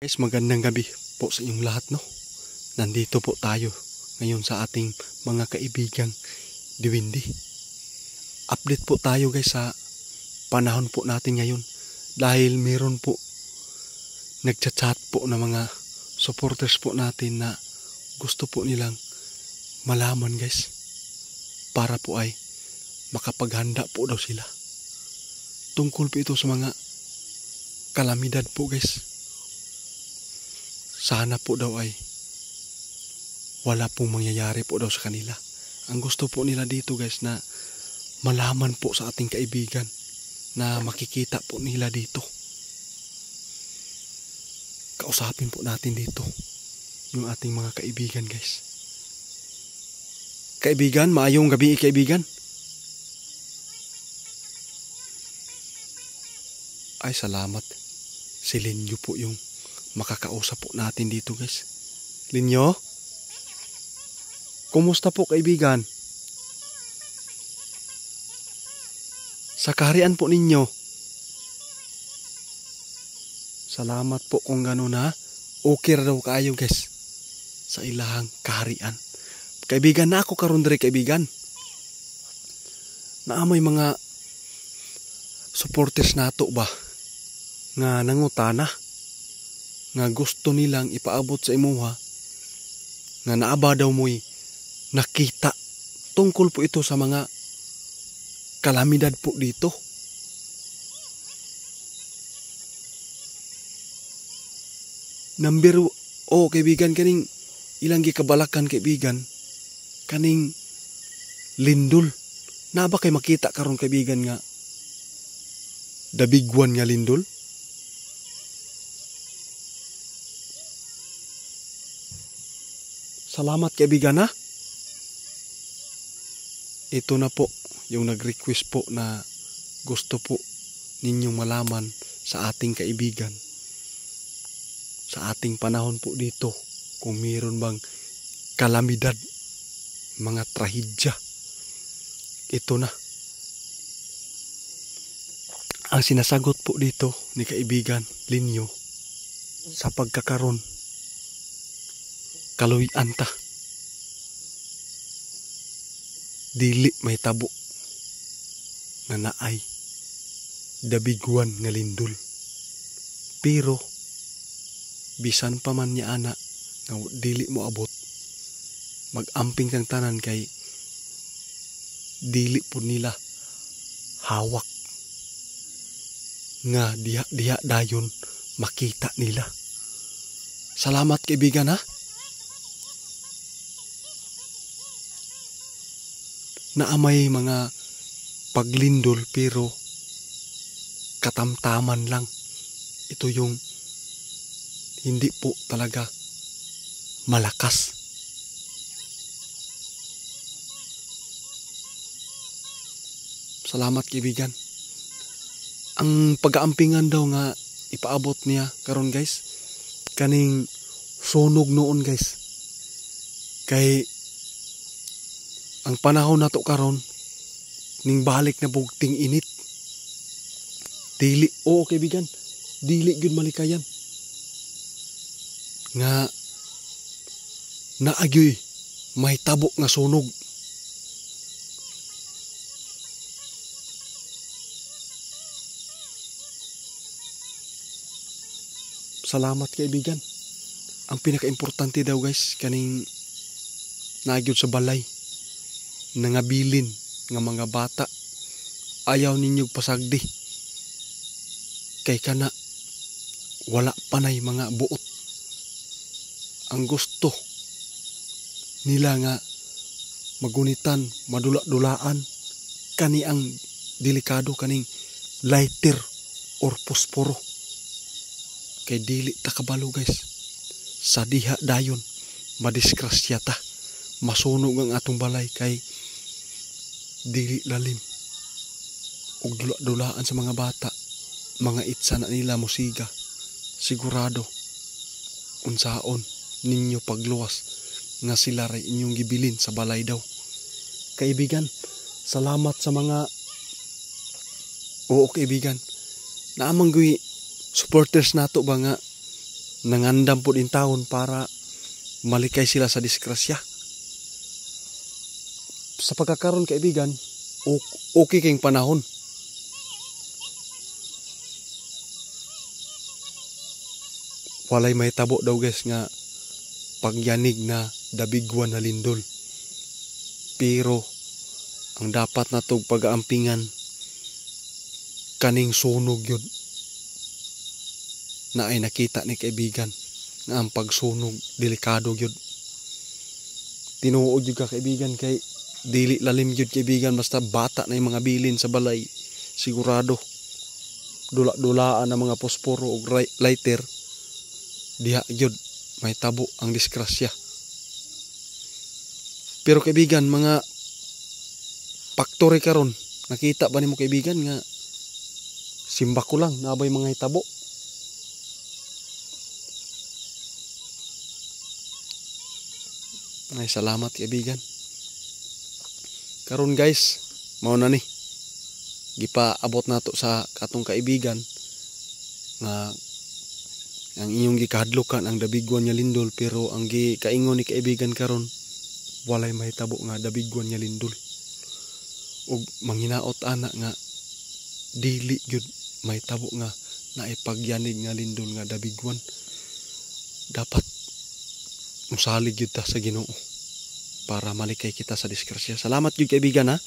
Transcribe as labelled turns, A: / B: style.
A: Guys, magandang gabi po sa inyong lahat, no? Nandito po tayo ngayon sa ating mga kaibigang Diwindi. Update po tayo guys sa panahon po natin ngayon. Dahil meron po nagchat-chat po na mga supporters po natin na gusto po nilang malaman guys. Para po ay makapaghanda po daw sila. Tungkol po ito sa mga kalamidad po guys. Sana po daw ay wala pong mangyayari po daw sa kanila. Ang gusto po nila dito guys na malaman po sa ating kaibigan na makikita po nila dito. Kausapin po natin dito yung ating mga kaibigan guys. Kaibigan, maayong gabi kaibigan. Ay salamat. Si Linyo po yung makakausap po natin dito guys. Linyo? Kumusta po kaibigan? Sa kaharian po ninyo. Salamat po kung gano'n ha. Okay daw kayo guys. Sa ilahang kaharian. Kaibigan na ako karon diri kaibigan. Naamay mga supporters nato ba? Nga nangutana. Nga gusto nilang ipaabot sa imuha nga naaba daw mo'y nakita tungkol po ito sa mga kalamidad po dito. Number kaibigan kaning ilang gikabalakan kaibigan kaning lindol. Na ba kay makita karon kaibigan nga the big one nga lindol? Salamat kaibigan ha. Ito na po yung nag-request po na gusto po ninyong malaman sa ating kaibigan. Sa ating panahon po dito kung mayroon bang kalamidad, mga trahedya. Ito na. Ang sinasagot po dito ni kaibigan Linyo sa pagkakaroon kaluyan ta. Dili may tabo nga naay dabiguan nga lindol. Pero bisan pa man niya ana nga dili mo abot, mag-amping kang tanan kay dili po nila hawak nga diha dayon makita nila. Salamat kaibigan ha. Naamay mga paglindol pero katamtaman lang. Ito yung hindi po talaga malakas. Salamat kaibigan. Ang pag-aampingan daw nga ipaabot niya karon guys, kaning sunog noon guys. Kay ang panahon na to karon ning balik na bugting init. Dili kaibigan, dili gyud malikayan. Nga naagyoy may tabo nga sunog. Salamat kaibigan. Ang pinaka-importante daw guys kaning nagyod sa balay nangabilin nga mga bata ayaw ninyog pasagdi kay kana wala panay mga buot. Ang gusto nila nga magunitan, madula-dulaan kani ang delikado kaning lighter or posporo. Kay dili ta kabalo guys. Sa diha dayon madiskrasya ta. Masunog ang atong balay kay dili lalim. Ug dula-dulaan sa mga bata, mga itsa na nila musiga. Sigurado unsaon ninyo pagluwas nga sila ray inyong gibilin sa balay daw. Kaibigan, salamat sa mga kaibigan. Naamang gui supporters nato ba nga nangandam po din taon para malikay sila sa disgrasya. Sa pagkakaroon kaibigan, okay kayong panahon. Walay may tabo daw guys nga pagyanig na dabigwan na lindol. Pero ang dapat na itong pag-aampingan kaning sunog yun na ay nakita ni kaibigan na ang pagsunog delikado yun. Tinuod yun ka kaibigan kay dili lalim yun kaibigan, basta bata na yung mga bilin sa balay, sigurado dula-dulaan ang mga posporo o lighter, diha yun may tabo ang disgrasya. Pero kaibigan, mga factory karon, nakita ba nimo kaibigan nga simba ko lang nabay mga hitabo? Ay salamat kaibigan. Karon guys, mao na ni gipaabot nato sa katong kaibigan nga ang inyong gikahadlokan ang dabigwan nga lindol, pero ang gikaingon ni kaibigan karon walay mahitabo nga dabigwan nga lindol. Ug manghinaot ana nga dili gyud mahitabo nga naipagyanig nga lindol nga dabigwan. Dapat musalig gyud ta sa Ginoo para malikay kita sa disgrasya. Salamat gyud kaibigan ha.